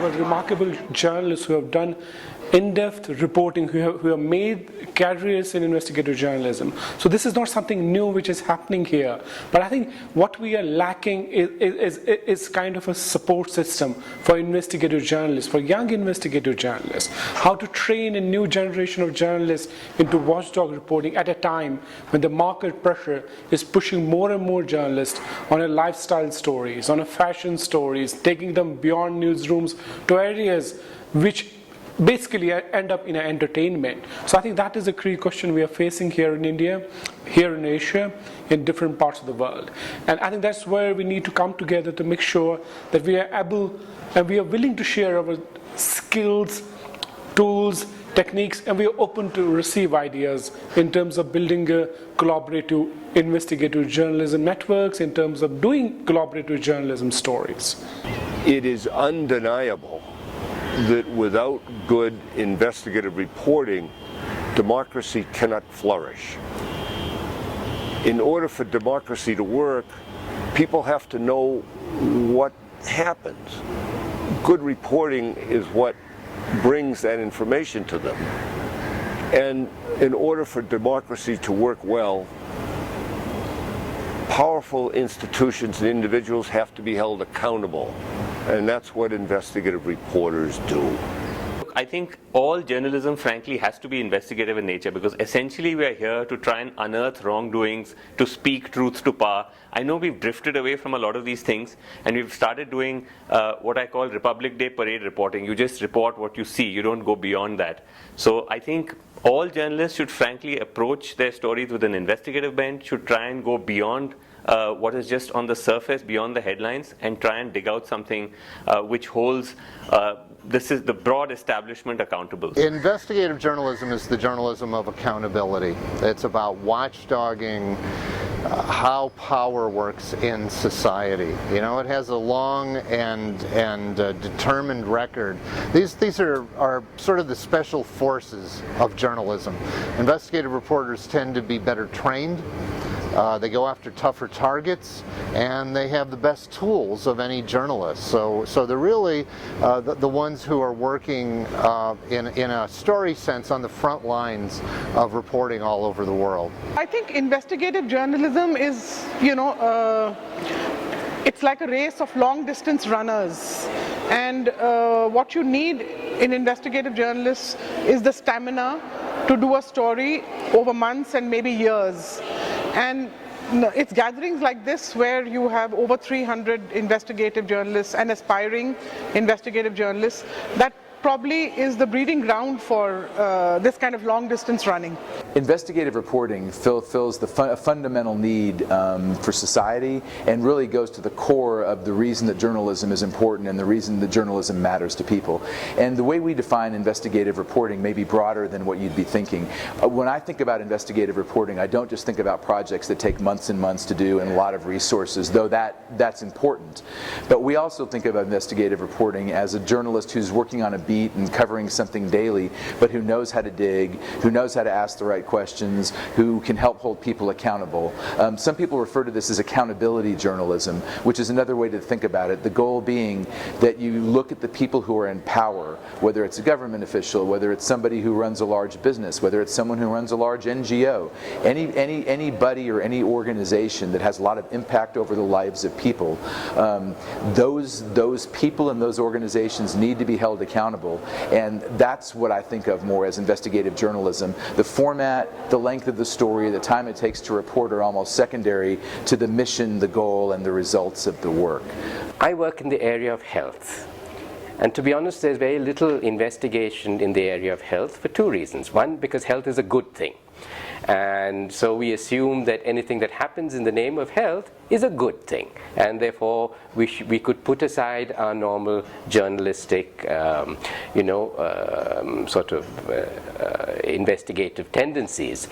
a remarkable journalists who have done in-depth reporting, who have made careers in investigative journalism. So this is not something new which is happening here. But I think what we are lacking is kind of a support system for investigative journalists, for young investigative journalists, how to train a new generation of journalists into watchdog reporting at a time when the market pressure is pushing more and more journalists on a lifestyle stories, on a fashion stories, taking them beyond newsrooms to areas which basically end up in entertainment. So I think that is a key question we are facing here in India, here in Asia, in different parts of the world. And I think that's where we need to come together to make sure that we are able and we are willing to share our skills, tools, techniques, and we are open to receive ideas in terms of building a collaborative investigative journalism networks, in terms of doing collaborative journalism stories. It is undeniable that without good investigative reporting, democracy cannot flourish. In order for democracy to work, people have to know what happens. Good reporting is what brings that information to them. And in order for democracy to work well, powerful institutions and individuals have to be held accountable. And that's what investigative reporters do. I think all journalism, frankly, has to be investigative in nature, because essentially we are here to try and unearth wrongdoings, to speak truth to power. I know we've drifted away from a lot of these things, and we've started doing what I call Republic Day parade reporting. You just report what you see, you don't go beyond that. So I think all journalists should frankly approach their stories with an investigative bent, should try and go beyond what is just on the surface, beyond the headlines, and try and dig out something which holds this is the broad establishment accountable. Investigative journalism is the journalism of accountability. It's about watchdogging how power works in society. You know, it has a long and determined record. These are sort of the special forces of journalism. Investigative reporters tend to be better trained. They go after tougher targets, and they have the best tools of any journalist. So they're really the ones who are working in a story sense on the front lines of reporting all over the world. I think investigative journalism is, it's like a race of long-distance runners. And what you need in investigative journalists is the stamina to do a story over months and maybe years. And it's gatherings like this where you have over 300 investigative journalists and aspiring investigative journalists that probably is the breeding ground for this kind of long distance running. Investigative reporting fills the fundamental need for society, and really goes to the core of the reason that journalism is important and the reason that journalism matters to people. And the way we define investigative reporting may be broader than what you'd be thinking. When I think about investigative reporting, I don't just think about projects that take months and months to do and a lot of resources, though that's important. But we also think about investigative reporting as a journalist who's working on a beat and covering something daily, but who knows how to dig, who knows how to ask the right questions, who can help hold people accountable. Some people refer to this as accountability journalism, which is another way to think about it. The goal being that you look at the people who are in power, whether it's a government official, whether it's somebody who runs a large business, whether it's someone who runs a large NGO, anybody or any organization that has a lot of impact over the lives of people. Those people and those organizations need to be held accountable. And that's what I think of more as investigative journalism. The format, the length of the story, the time it takes to report are almost secondary to the mission, the goal, and the results of the work. I work in the area of health. And to be honest, there's very little investigation in the area of health for two reasons. One, because health is a good thing. And so we assume that anything that happens in the name of health is a good thing, and therefore we could put aside our normal journalistic investigative tendencies.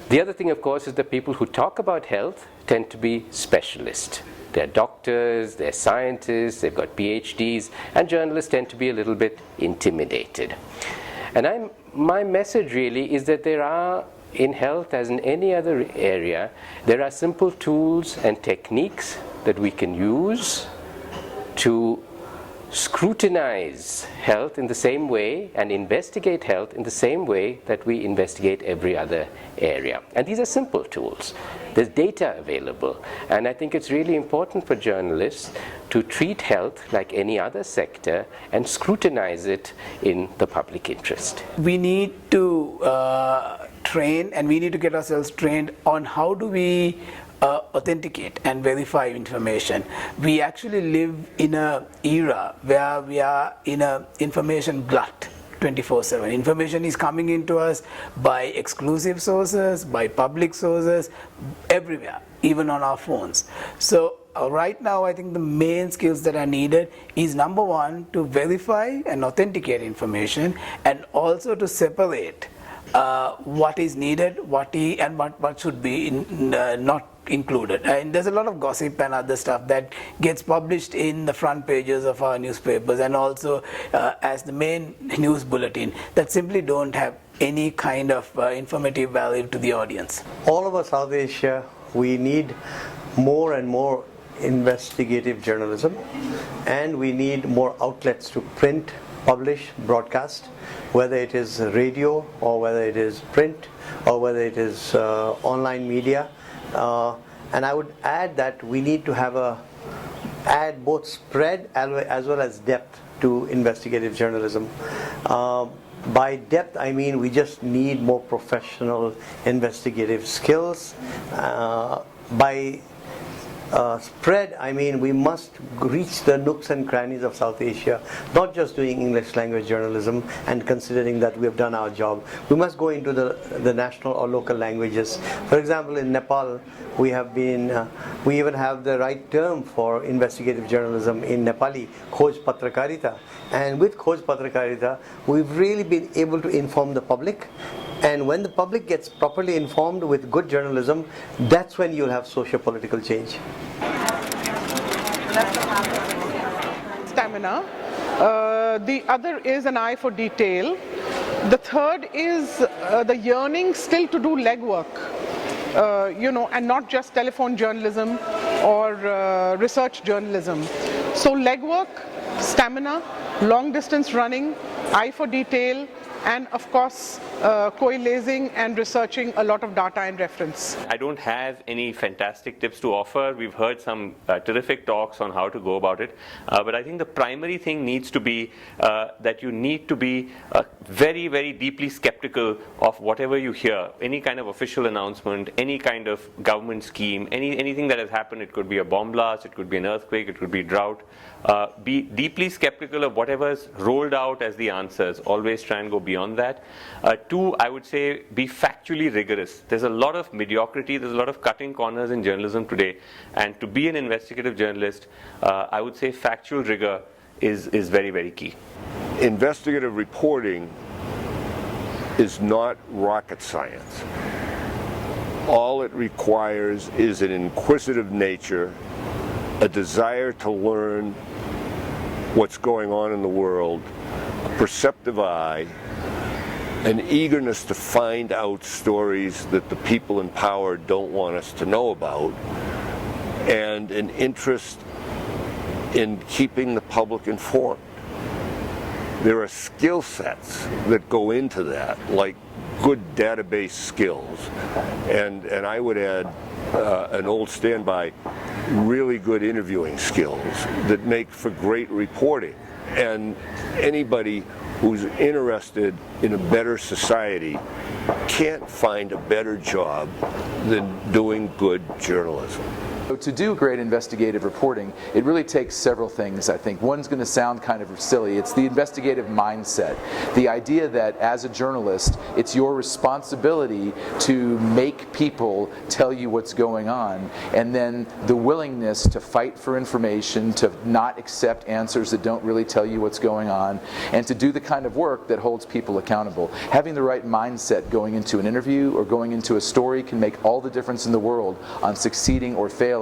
The other thing, of course, is that people who talk about health tend to be specialists. They're doctors, they're scientists, they've got PhDs, and journalists tend to be a little bit intimidated. And my message really is that there are, in health as in any other area, there are simple tools and techniques that we can use to scrutinize health in the same way and investigate health in the same way that we investigate every other area. And these are simple tools. There's data available, and I think it's really important for journalists to treat health like any other sector and scrutinize it in the public interest. We need to train, and we need to get ourselves trained on how do we authenticate and verify information. We actually live in an era where we are in an information glut 24/7. Information is coming into us by exclusive sources, by public sources, everywhere, even on our phones. So right now, I think the main skills that are needed is, number one, to verify and authenticate information, and also to separate what is needed, what should be not included. And there's a lot of gossip and other stuff that gets published in the front pages of our newspapers, and also as the main news bulletin, that simply don't have any kind of informative value to the audience. All over South Asia, we need more and more investigative journalism, and we need more outlets to print, publish, broadcast, whether it is radio or whether it is print or whether it is online media. And I would add that we need to add both spread as well as depth to investigative journalism. By depth, I mean we just need more professional investigative skills. By spread, I mean we must reach the nooks and crannies of South Asia, not just doing English language journalism and considering that we have done our job. We must go into the national or local languages. For example, in Nepal, we even have the right term for investigative journalism in Nepali, Khoj Patrakarita. And with Khoj Patrakarita, we've really been able to inform the public. And when the public gets properly informed with good journalism, that's when you'll have socio-political change. Stamina. The other is an eye for detail. The third is the yearning still to do legwork, and not just telephone journalism or research journalism. So legwork, stamina, long distance running, eye for detail, and of course coalescing and researching a lot of data and reference. I don't have any fantastic tips to offer. We've heard some terrific talks on how to go about it, but I think the primary thing needs to be that you need to be very, very deeply skeptical of whatever you hear, any kind of official announcement, any kind of government scheme, anything that has happened. It could be a bomb blast, it could be an earthquake, it could be drought. Be deeply skeptical of whatever's rolled out as the answers. Always try and go beyond that. Two, I would say be factually rigorous. There's a lot of mediocrity, there's a lot of cutting corners in journalism today, and to be an investigative journalist, I would say factual rigor is very, very key. Investigative reporting is not rocket science. All it requires is an inquisitive nature, a desire to learn what's going on in the world, a perceptive eye, an eagerness to find out stories that the people in power don't want us to know about, and an interest in keeping the public informed. There are skill sets that go into that, like good database skills, and I would add an old standby, really good interviewing skills that make for great reporting. And anybody who's interested in a better society can't find a better job than doing good journalism. So to do great investigative reporting, it really takes several things, I think. One's going to sound kind of silly. It's the investigative mindset. The idea that as a journalist, it's your responsibility to make people tell you what's going on, and then the willingness to fight for information, to not accept answers that don't really tell you what's going on, and to do the kind of work that holds people accountable. Having the right mindset going into an interview or going into a story can make all the difference in the world on succeeding or failing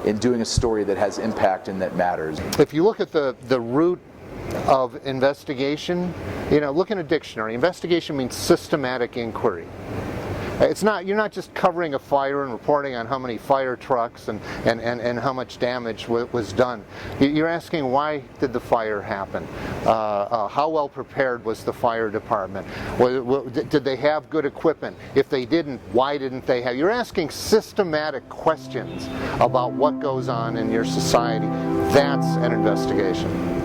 in doing a story that has impact and that matters. If you look at the root of investigation, look in a dictionary. Investigation means systematic inquiry. It's not, you're not just covering a fire and reporting on how many fire trucks and how much damage was done. You're asking, why did the fire happen? How well prepared was the fire department? Did they have good equipment? If they didn't, why didn't they have? You're asking systematic questions about what goes on in your society. That's an investigation.